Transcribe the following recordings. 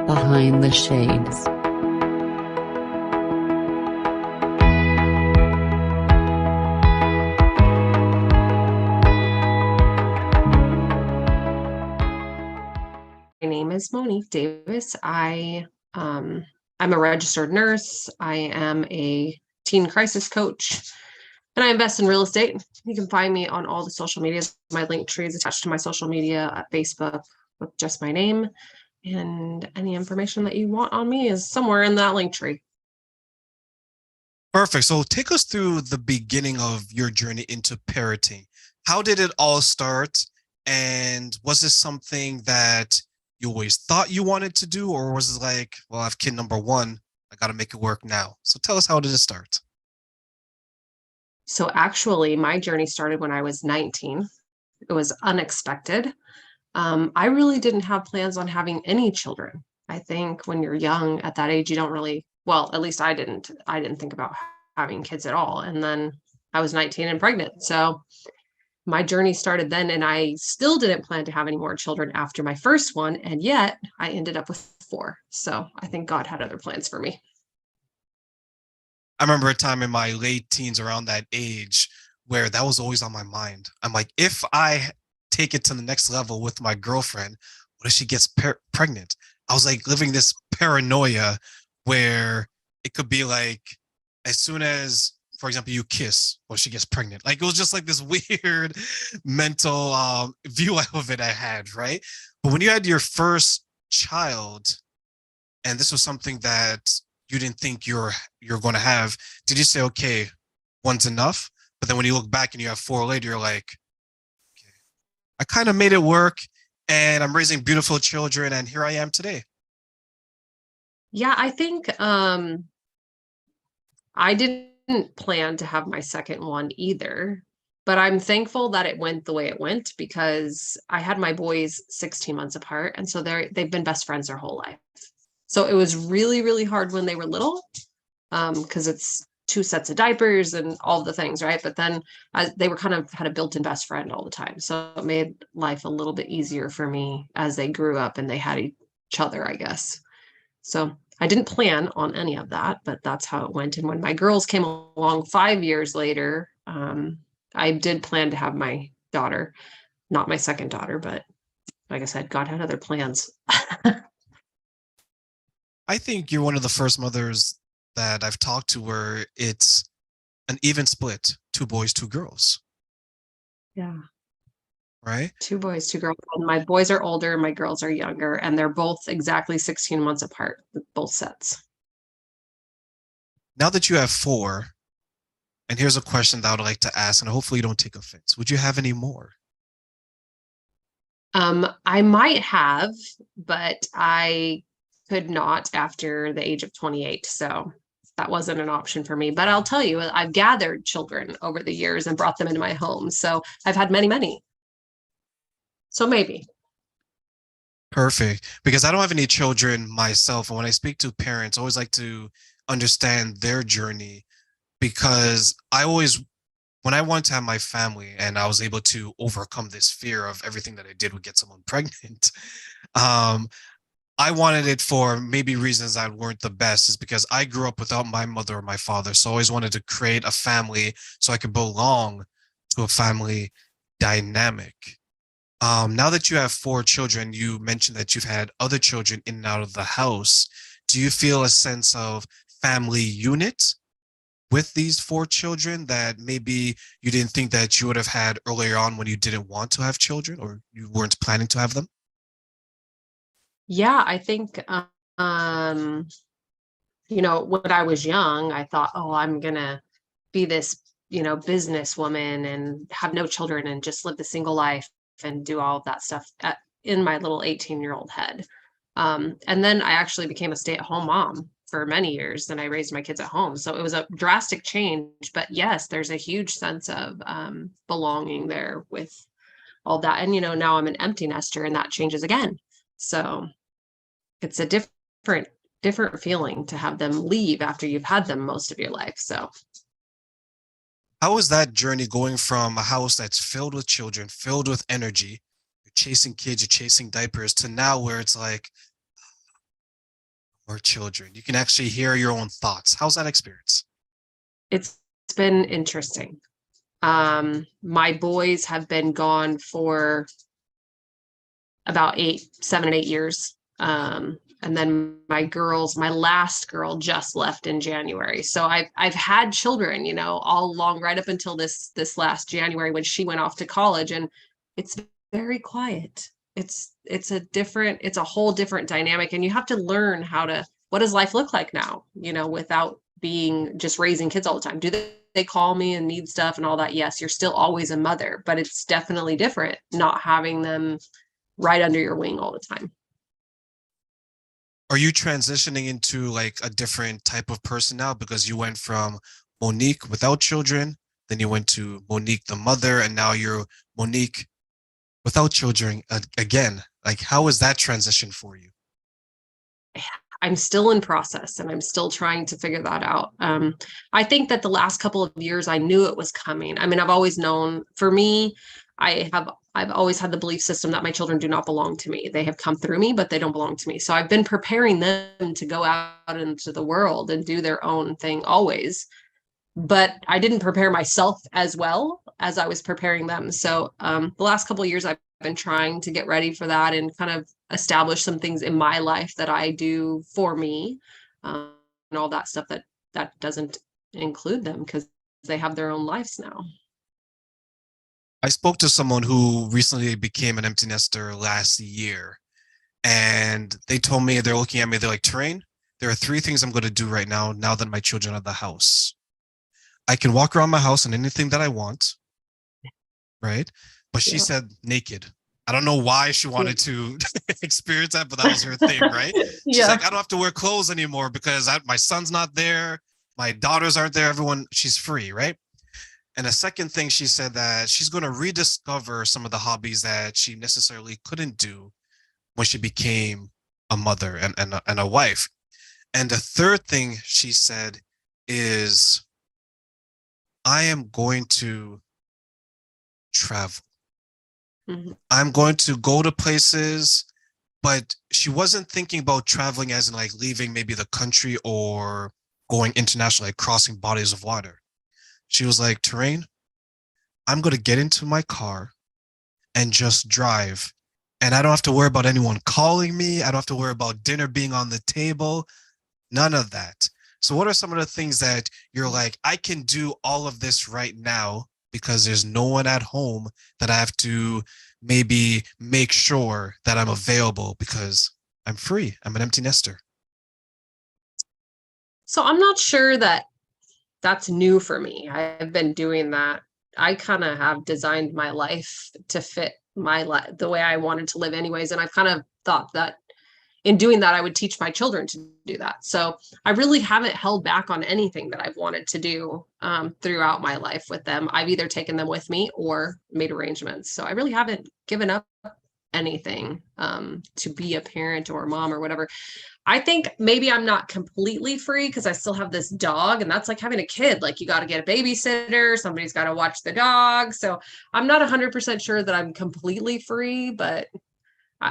Behind the Shades. My name is Monique Davis. I'm a registered nurse. I am a teen crisis coach, and I invest in real estate. You can find me on all the social medias. My link tree is attached to my social media at Facebook with just my name, and any information that you want on me is somewhere in that link tree. Perfect. So take us through the beginning of your journey into parenting. How did it all start? And was this something that you always thought you wanted to do, or was it like, well, I have kid number one, I got to make it work now? So tell us, how did it start? So actually, my journey started when I was 19. It was unexpected. I really didn't have plans on having any children. I think when you're young at that age, you don't really, well, at least I didn't. I didn't think about having kids at all. And then I was 19 and pregnant. So my journey started then, and I still didn't plan to have any more children after my first one. And yet I ended up with four. So I think God had other plans for me. I remember a time in my late teens around that age where that was always on my mind. I'm like, if I take it to the next level with my girlfriend, what if she gets pregnant? I was like living this paranoia where it could be like, as soon as, for example, you kiss, or she gets pregnant. Like it was just like this weird mental view of it I had, right? But when you had your first child, and this was something that you didn't think you're going to have, did you say, okay, one's enough? But then when you look back and you have four later, you're like, okay, I kind of made it work, and I'm raising beautiful children, and here I am today. Yeah, I think I didn't plan to have my second one either, but I'm thankful that it went the way it went because I had my boys 16 months apart, and so they've been best friends their whole life. So it was really, really hard when they were little, because it's two sets of diapers and all the things, right? But then they were kind of had a built-in best friend all the time, so it made life a little bit easier for me as they grew up and they had each other, I guess. So I didn't plan on any of that, but that's how it went. And when my girls came along 5 years later, I did plan to have my daughter, not my second daughter, but like I said, God had other plans. I think you're one of the first mothers that I've talked to where it's an even split, two boys, two girls, Yeah. right? Two boys, two girls. And my boys are older, my girls are younger, and they're both exactly 16 months apart, both sets. Now that you have four, and here's a question that I would like to ask, and hopefully you don't take offense. Would you have any more? I might have, but I could not after the age of 28. So that wasn't an option for me. But I'll tell you, I've gathered children over the years and brought them into my home. So I've had many, many. So maybe. Perfect. Because I don't have any children myself. And when I speak to parents, I always like to understand their journey because when I wanted to have my family and I was able to overcome this fear of everything that I did would get someone pregnant, um, I wanted it for maybe reasons that weren't the best, is because I grew up without my mother or my father. So I always wanted to create a family so I could belong to a family dynamic. Now that you have four children, you mentioned that you've had other children in and out of the house. Do you feel a sense of family unit with these four children that maybe you didn't think that you would have had earlier on when you didn't want to have children or you weren't planning to have them? Yeah, I think, um, when I was young, I thought, oh, I'm gonna be this, businesswoman and have no children and just live the single life and do all of that stuff in my little 18-year-old head. And then I actually became a stay-at-home mom for many years, and I raised my kids at home. So it was a drastic change, but yes, there's a huge sense of belonging there with all that. And now I'm an empty nester, and that changes again. So it's a different feeling to have them leave after you've had them most of your life. So How is that journey going from a house that's filled with children, filled with energy, you're chasing kids, you're chasing diapers, to now where it's like, More children. You can actually hear your own thoughts. How's that experience? It's been interesting. My boys have been gone for about 7 and 8 years. And then my last girl just left in January. So I've had children, all along right up until this last January when she went off to college, and it's very quiet. It's a whole different dynamic, and you have to learn what does life look like now, without being just raising kids all the time. Do they call me and need stuff and all that? Yes, you're still always a mother, but it's definitely different not having them right under your wing all the time. Are you transitioning into like a different type of person now because you went from Monique without children, then you went to Monique the mother, and now you're Monique without children again? Like, how is that transition for you? I'm still in process and I'm still trying to figure that out. I think that the last couple of years I knew it was coming. I mean, I've always known. For me, I've always had the belief system that my children do not belong to me. They have come through me, but they don't belong to me. So I've been preparing them to go out into the world and do their own thing always. But I didn't prepare myself as well as I was preparing them. So the last couple of years, I've been trying to get ready for that and kind of establish some things in my life that I do for me, and all that stuff that doesn't include them because they have their own lives now. I spoke to someone who recently became an empty nester last year, and they told me, they're looking at me, they're like, Terrain, there are three things I'm going to do right now that my children are at the house. I can walk around my house and anything that I want, right? But she Yeah. said naked. I don't know why she wanted to experience that, but that was her thing, right? She's Yeah. like, I don't have to wear clothes anymore because my son's not there, my daughters aren't there, everyone, she's free, right? And the second thing, she said that she's going to rediscover some of the hobbies that she necessarily couldn't do when she became a mother and a wife. And the third thing she said is, I am going to travel. Mm-hmm. I'm going to go to places, but she wasn't thinking about traveling as in like leaving maybe the country or going international, like crossing bodies of water. She was like, Terrain, I'm going to get into my car and just drive. And I don't have to worry about anyone calling me. I don't have to worry about dinner being on the table. None of that. So what are some of the things that you're like, I can do all of this right now because there's no one at home that I have to maybe make sure that I'm available because I'm free. I'm an empty nester. So I'm not sure that that's new for me. I've been doing that. I kind of have designed my life to fit my life the way I wanted to live anyways. And I've kind of thought that in doing that, I would teach my children to do that. So I really haven't held back on anything that I've wanted to do throughout my life with them. I've either taken them with me or made arrangements. So I really haven't given up anything to be a parent or a mom or whatever. I think maybe I'm not completely free because I still have this dog, and that's like having a kid. Like, you got to get a babysitter, somebody's got to watch the dog. So I'm not 100% sure that I'm completely free, but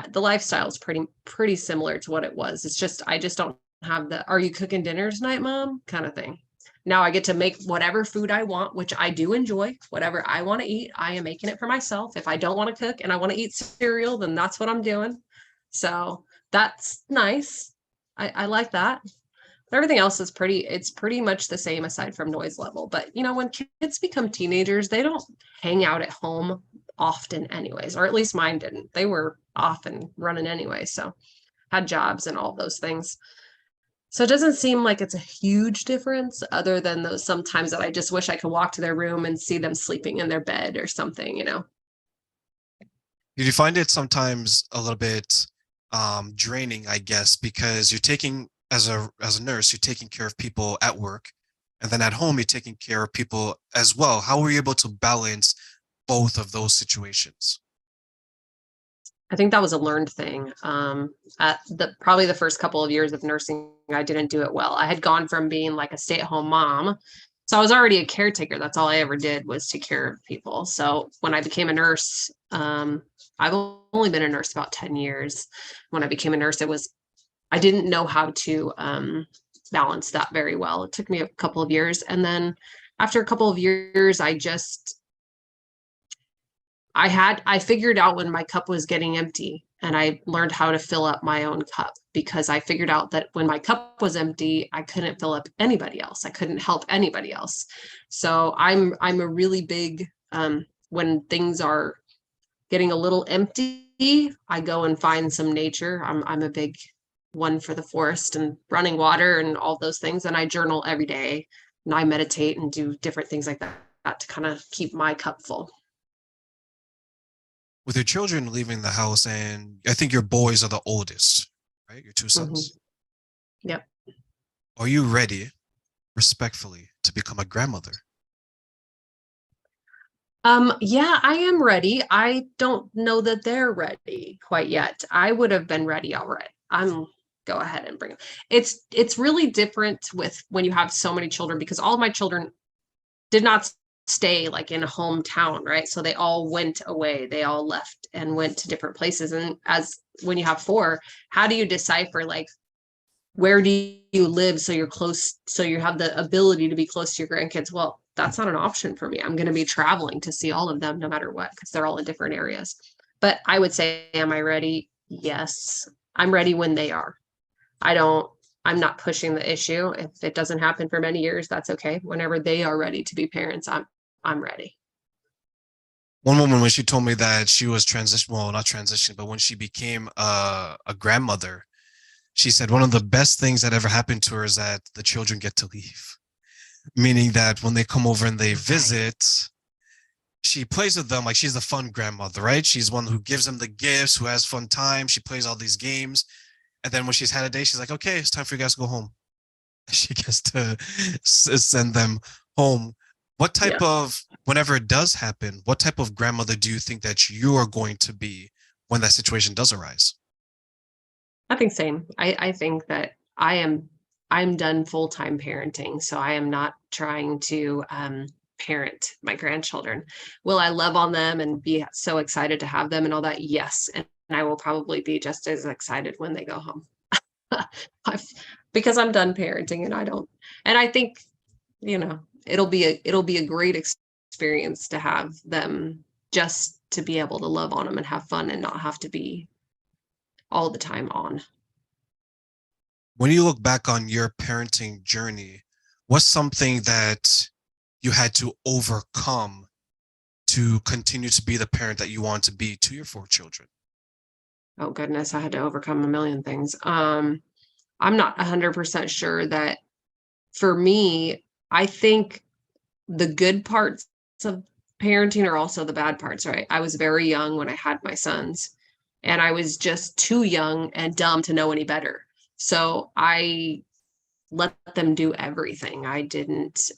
the lifestyle is pretty similar to what it was. It's just I just don't have the "are you cooking dinner tonight, mom?" kind of thing. Now I get to make whatever food I want, which I do enjoy. Whatever I want to eat, I am making it for myself. If I don't want to cook and I want to eat cereal, then that's what I'm doing. So that's nice. I like that. But everything else is it's pretty much the same aside from noise level. But when kids become teenagers, they don't hang out at home often anyways, or at least mine didn't. They were off and running anyway, so had jobs and all those things. So it doesn't seem like it's a huge difference other than those sometimes that I just wish I could walk to their room and see them sleeping in their bed or something. Did you find it sometimes a little bit draining, I guess, because you're taking as a nurse, you're taking care of people at work, and then at home you're taking care of people as well. How were you able to balance both of those situations? I think that was a learned thing. At probably the first couple of years of nursing, I didn't do it well. I had gone from being like a stay-at-home mom. So I was already a caretaker. That's all I ever did was take care of people. So when I became a nurse, I've only been a nurse about 10 years. When I became a nurse, I didn't know how to balance that very well. It took me a couple of years. And then after a couple of years, I figured out when my cup was getting empty, and I learned how to fill up my own cup, because I figured out that when my cup was empty, I couldn't fill up anybody else. I couldn't help anybody else. So I'm a really big when things are getting a little empty, I go and find some nature. I'm a big one for the forest and running water and all those things. And I journal every day, and I meditate and do different things like that to kind of keep my cup full. With your children leaving the house, and I think your boys are the oldest, right? Your two sons. Yep. Are you ready, respectfully, to become a grandmother? Yeah, I am ready. I don't know that they're ready quite yet. I would have been ready already. Go ahead and bring them. It's really different with when you have so many children, because all of my children did not stay like in a hometown, right? So they all went away. They all left and went to different places. And as when you have four, how do you decipher like where do you live so you're close, so you have the ability to be close to your grandkids? Well, that's not an option for me. I'm going to be traveling to see all of them no matter what, because they're all in different areas. But I would say, am I ready? Yes. I'm ready when they are. I'm not pushing the issue. If it doesn't happen for many years, that's okay. Whenever they are ready to be parents, I'm ready. One woman, when she told me that she was well, not transitioning, but when she became a grandmother, she said one of the best things that ever happened to her is that the children get to leave. Meaning that when they come over and they visit, she plays with them like she's the fun grandmother, right? She's one who gives them the gifts, who has fun time. She plays all these games. And then when she's had a day, she's like, okay, it's time for you guys to go home. She gets to send them home. What type of, whenever it does happen, what type of grandmother do you think that you are going to be when that situation does arise? I think same. I think that I'm done full-time parenting, so I am not trying to parent my grandchildren. Will I love on them and be so excited to have them and all that? Yes. And I will probably be just as excited when they go home. Because I'm done parenting, and I think, it'll be a great experience to have them, just to be able to love on them and have fun and not have to be all the time on. When you look back on your parenting journey, what's something that you had to overcome to continue to be the parent that you want to be to your four children? Oh goodness, I had to overcome a million things. I'm not 100% sure that for me, I think the good parts of parenting are also the bad parts, right? I was very young when I had my sons, and I was just too young and dumb to know any better. So I let them do everything. I didn't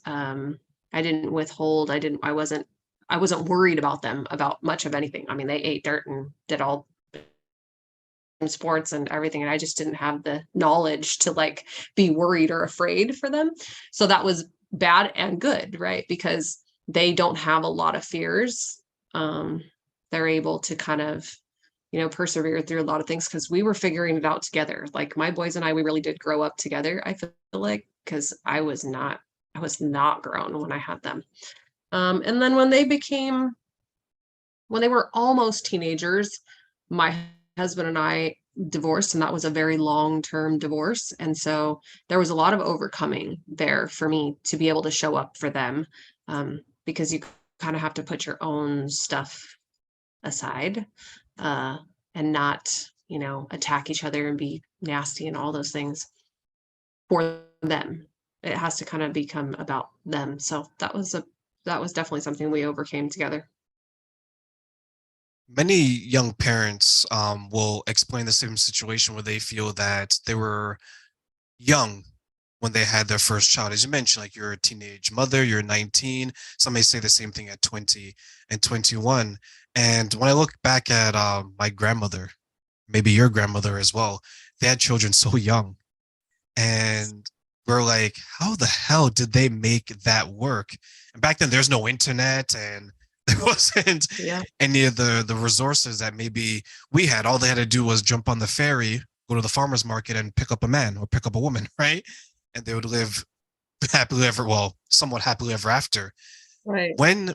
withhold. I wasn't worried about them about much of anything. I mean, they ate dirt and did all sports and everything, and I just didn't have the knowledge to like be worried or afraid for them. So that was bad and good, right? Because they don't have a lot of fears. They're able to kind of persevere through a lot of things, because we were figuring it out together. Like my boys and I, we really did grow up together, I feel like, because I was not grown when I had them. And then when they were almost teenagers, my husband and I divorced, and that was a very long-term divorce. And so there was a lot of overcoming there for me to be able to show up for them, because you kind of have to put your own stuff aside, and not, attack each other and be nasty and all those things for them. It has to kind of become about them. So that was definitely something we overcame together. Many young parents will explain the same situation where they feel that they were young when they had their first child. As you mentioned, like you're a teenage mother, you're 19. Some may say the same thing at 20 and 21. And when I look back at my grandmother, maybe your grandmother as well, they had children so young. And we're like, how the hell did they make that work? And back then, there's no internet, and there wasn't any of the resources that maybe we had. All they had to do was jump on the ferry go to the farmer's market and pick up a man or pick up a woman, right? And they would live happily ever, well, somewhat happily ever after. Right. When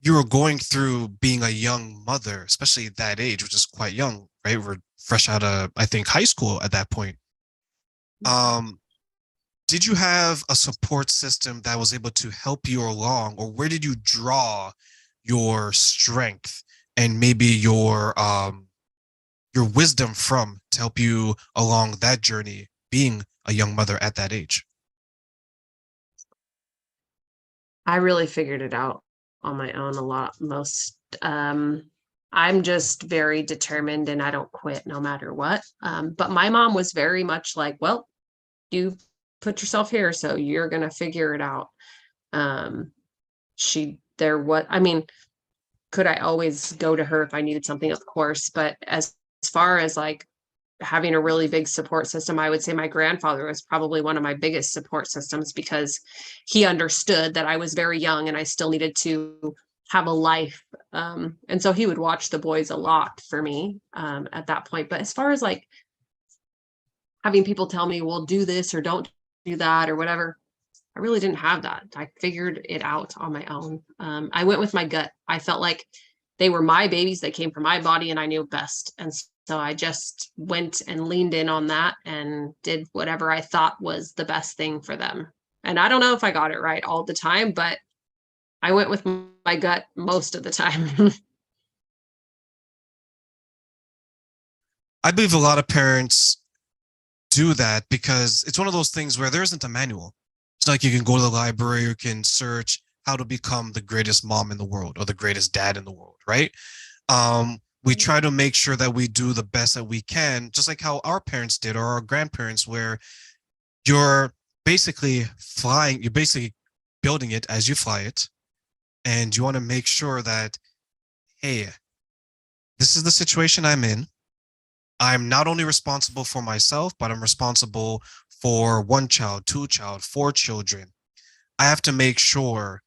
you were going through being a young mother, especially at that age, which is quite young, right? We're fresh out of, I think, high school at that point. Um, did you have a support system that was able to help you along, or where did you draw your strength and maybe your wisdom from to help you along that journey being a young mother at that age? I really figured it out on my own a lot. I'm just very determined and I don't quit no matter what. But my mom was very much like, well, you put yourself here, so you're gonna figure it out. Um, I mean, could I always go to her if I needed something? Of course, but as far as like having a really big support system, I would say my grandfather was probably one of my biggest support systems because he understood that I was very young and I still needed to have a life. And so he would watch the boys a lot for me at that point. But as far as like having people tell me, well, do this or don't do that or whatever, I really didn't have that. I figured it out on my own. I went with my gut. I felt like they were my babies. They came from my body and I knew best. And so I just went and leaned in on that and did whatever I thought was the best thing for them. And I don't know if I got it right all the time, but I went with my gut most of the time. I believe a lot of parents do that because it's one of those things where there isn't a manual. It's not like you can go to the library, you can search how to become the greatest mom in the world or the greatest dad in the world, right? We try to make sure that we do the best that we can, just like how our parents did or our grandparents, where you're basically flying, you're basically building it as you fly it. And you want to make sure that, hey, this is the situation I'm in. I'm not only responsible for myself, but I'm responsible for one child, two child, four children. I have to make sure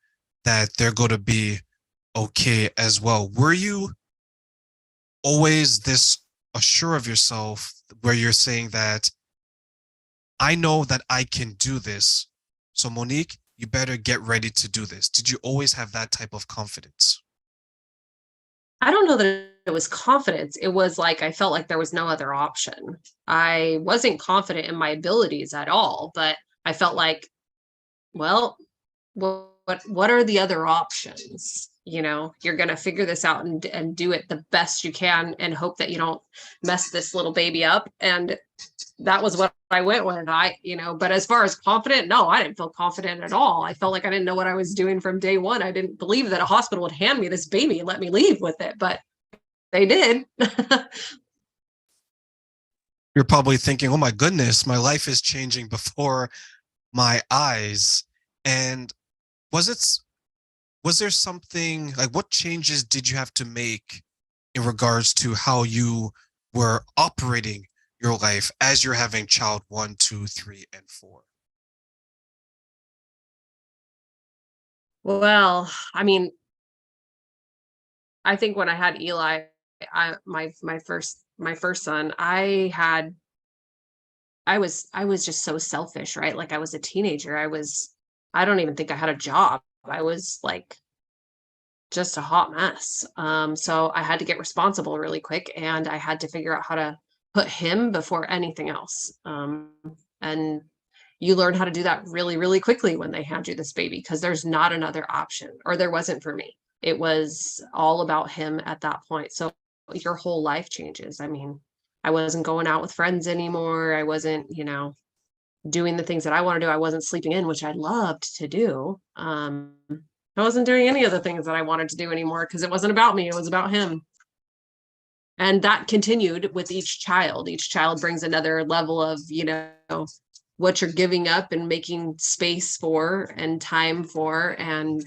that they're going to be okay as well. Were you always this assured of yourself where you're saying that I know that I can do this? So Monique, you better get ready to do this. Did you always have that type of confidence? I don't know that it was confidence. It was like I felt like there was no other option. I wasn't confident in my abilities at all, but I felt like, well, what are the other options? You know, you're going to figure this out and do it the best you can and hope that you don't mess this little baby up. And that was what I went with. But as far as confident, no, I didn't feel confident at all. I felt like I didn't know what I was doing from day one. I didn't believe that a hospital would hand me this baby and let me leave with it, but they did. You're probably thinking, oh my goodness, my life is changing before my eyes. And was it was there something like what changes did you have to make in regards to how you were operating your life as you're having child one, two, three, and four? Well, I mean, I think when I had Eli, my first son, I was just so selfish, right? Like I was a teenager. I don't even think I had a job. I was like just a hot mess. So I had to get responsible really quick and I had to figure out how to put him before anything else. And you learn how to do that really, really quickly when they hand you this baby because there's not another option, or there wasn't for me. It was all about him at that point. So your whole life changes. I mean, I wasn't going out with friends anymore. I wasn't, doing the things that I want to do. I wasn't sleeping in, which I loved to do. I wasn't doing any of the things that I wanted to do anymore because it wasn't about me. It was about him. And that continued with each child. Each child brings another level of, what you're giving up and making space for and time for. And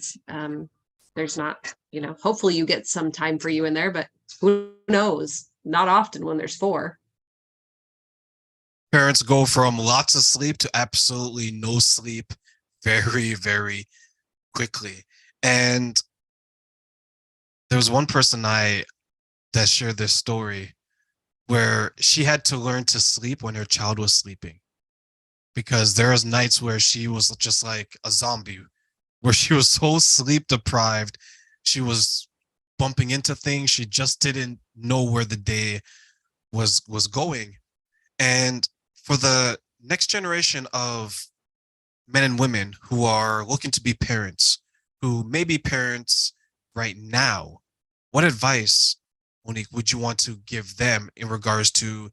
there's not, hopefully you get some time for you in there, but who knows? Not often when there's four. Parents go from lots of sleep to absolutely no sleep very, very quickly. And there was one person I that shared this story where she had to learn to sleep when her child was sleeping, because there was nights where she was just like a zombie, where she was so sleep deprived, she was bumping into things, she just didn't know where the day was going. And for the next generation of men and women who are looking to be parents, who may be parents right now, what advice, Monique, would you want to give them in regards to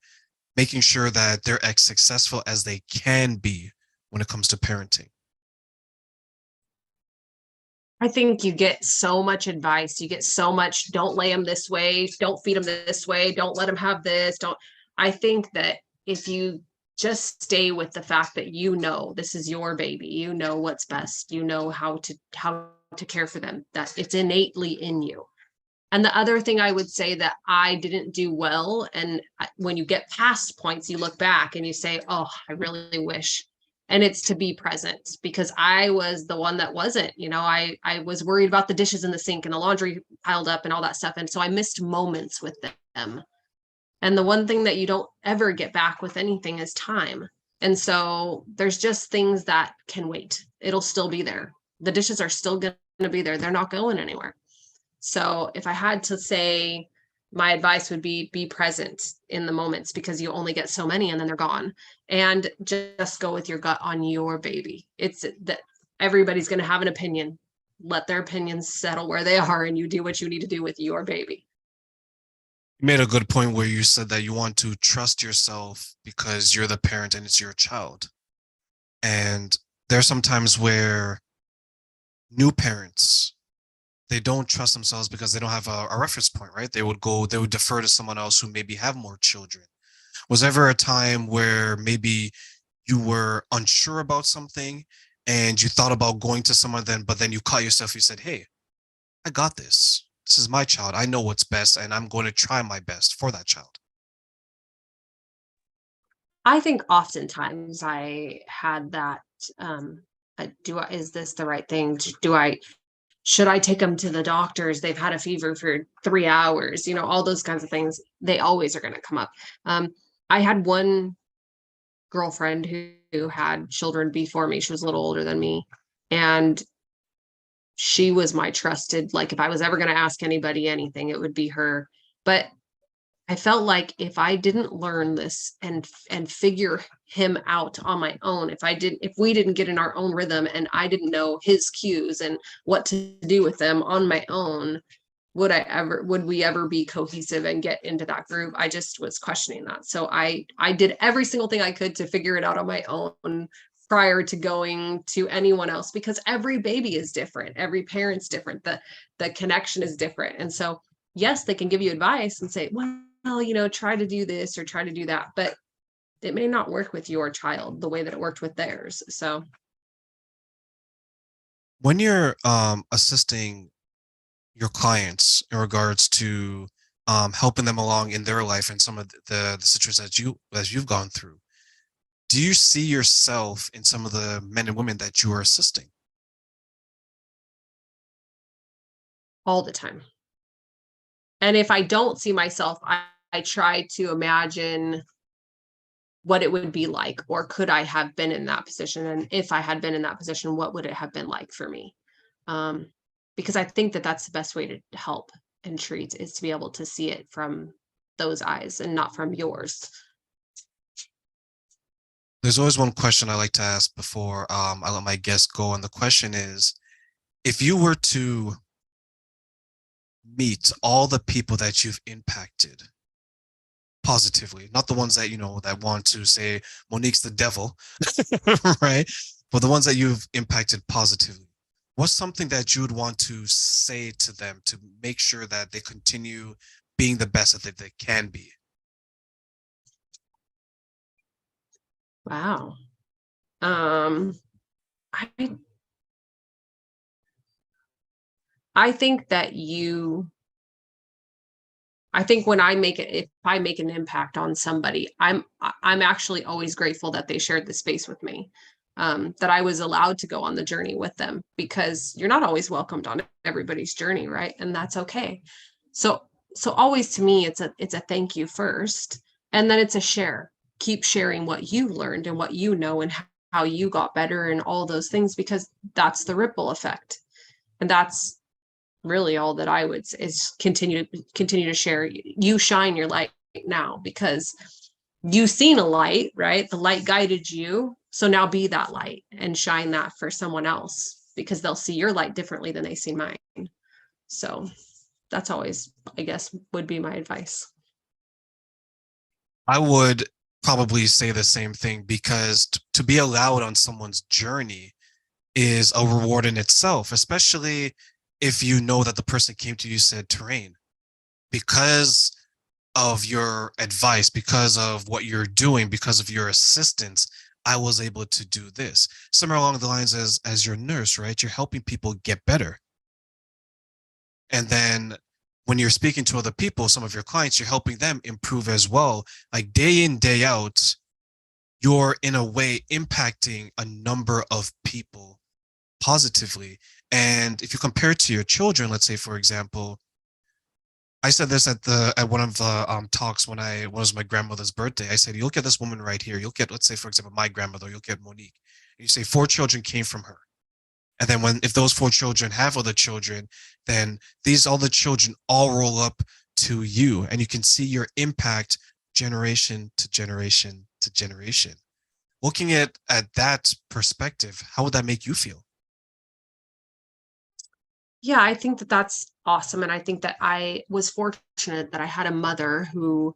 making sure that they're as successful as they can be when it comes to parenting? I think you get so much advice. You get so much, don't lay them this way, don't feed them this way, don't let them have this, don't. I think that if you just stay with the fact that you know this is your baby, you know what's best, you know how to care for them, that it's innately in you. And the other thing I would say that I didn't do well, and when you get past points, you look back and you say, oh, I really wish. And it's to be present, because I was the one that wasn't, I was worried about the dishes in the sink and the laundry piled up and all that stuff. And so I missed moments with them. And the one thing that you don't ever get back with anything is time. And so there's just things that can wait. It'll still be there. The dishes are still going to be there. They're not going anywhere. So if I had to say, my advice would be present in the moments, because you only get so many and then they're gone. And just go with your gut on your baby. It's that everybody's going to have an opinion. Let their opinions settle where they are, and you do what you need to do with your baby. You made a good point where you said that you want to trust yourself because you're the parent and it's your child. And there's some times where new parents, they don't trust themselves because they don't have a reference point, right? They would defer to someone else who maybe have more children. Was ever a time where maybe you were unsure about something and you thought about going to someone then, but then you caught yourself, you said, hey, I got this. This is my child. I know what's best and I'm going to try my best for that child. I think oftentimes I had that. Is this the right thing? Should I take them to the doctors? They've had a fever for 3 hours, all those kinds of things. They always are going to come up. I had one girlfriend who had children before me. She was a little older than me. And she was my trusted, like, if I was ever going to ask anybody anything, it would be her. But I felt like if I didn't learn this and figure him out on my own, if we didn't get in our own rhythm and I didn't know his cues and what to do with them on my own, would we ever be cohesive and get into that group? I just was questioning that. So I did every single thing I could to figure it out on my own prior to going to anyone else, because every baby is different. Every parent's different. The connection is different. And so, yes, they can give you advice and say, well, try to do this or try to do that, but it may not work with your child the way that it worked with theirs. So When you're assisting your clients in regards to helping them along in their life and some of the situations that you've gone through, do you see yourself in some of the men and women that you are assisting? all the time. And if I don't see myself, I try to imagine what it would be like, or could I have been in that position? And if I had been in that position, what would it have been like for me? Because I think that that's the best way to help and treat, is to be able to see it from those eyes and not from yours. There's always one question I like to ask before I let my guests go, and the question is, if you were to meet all the people that you've impacted positively, not the ones that that want to say Monique's the devil, right? But the ones that you've impacted positively, what's something that you would want to say to them to make sure that they continue being the best that they can be? Wow. I I think that I think when if I make an impact on somebody, I'm actually always grateful that they shared the space with me, that I was allowed to go on the journey with them, because you're not always welcomed on everybody's journey, right? And that's okay. So so always to me, it's a thank you first, and then it's a share. Keep sharing what you learned and what you know and how you got better and all those things, because that's the ripple effect. And that's really all that I would say, is continue to share. You shine your light now because you've seen a light, right? The light guided you. So now be that light and shine that for someone else, because they'll see your light differently than they see mine. So that's always, I guess, would be my advice. I would probably say the same thing, because to be allowed on someone's journey is a reward in itself, especially if you know that the person came to you said terrain because of your advice, because of what you're doing, because of your assistance. I was able to do this. Somewhere along the lines as your nurse, right? You're helping people get better. And then when you're speaking to other people, some of your clients, you're helping them improve as well. Like day in, day out, you're in a way impacting a number of people positively. And if you compare it to your children, let's say, for example, I said this at one of the talks when it was my grandmother's birthday. I said, you look at this woman right here. You look at, let's say, for example, my grandmother. You look at Monique. And you say 4 children came from her. And then if those 4 children have other children, then these other children all roll up to you, and you can see your impact generation to generation to generation. Looking at that perspective, how would that make you feel? Yeah, I think that that's awesome. And I think that I was fortunate that I had a mother who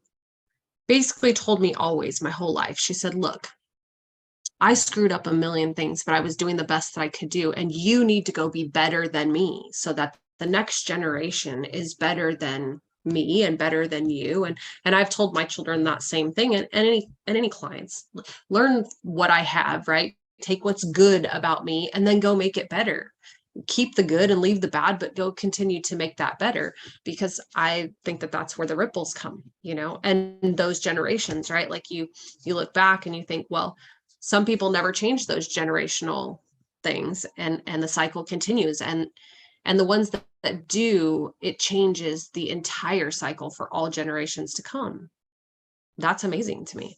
basically told me always my whole life. She said, look, I screwed up a million things, but I was doing the best that I could do. And you need to go be better than me so that the next generation is better than me and better than you. And I've told my children that same thing, and any clients. Learn what I have, right? Take what's good about me and then go make it better. Keep the good and leave the bad, but go continue to make that better, because I think that that's where the ripples come, and those generations, right? Like you look back and you think, well, some people never change those generational things, and the cycle continues, and the ones that do, it changes the entire cycle for all generations to come. That's amazing to me.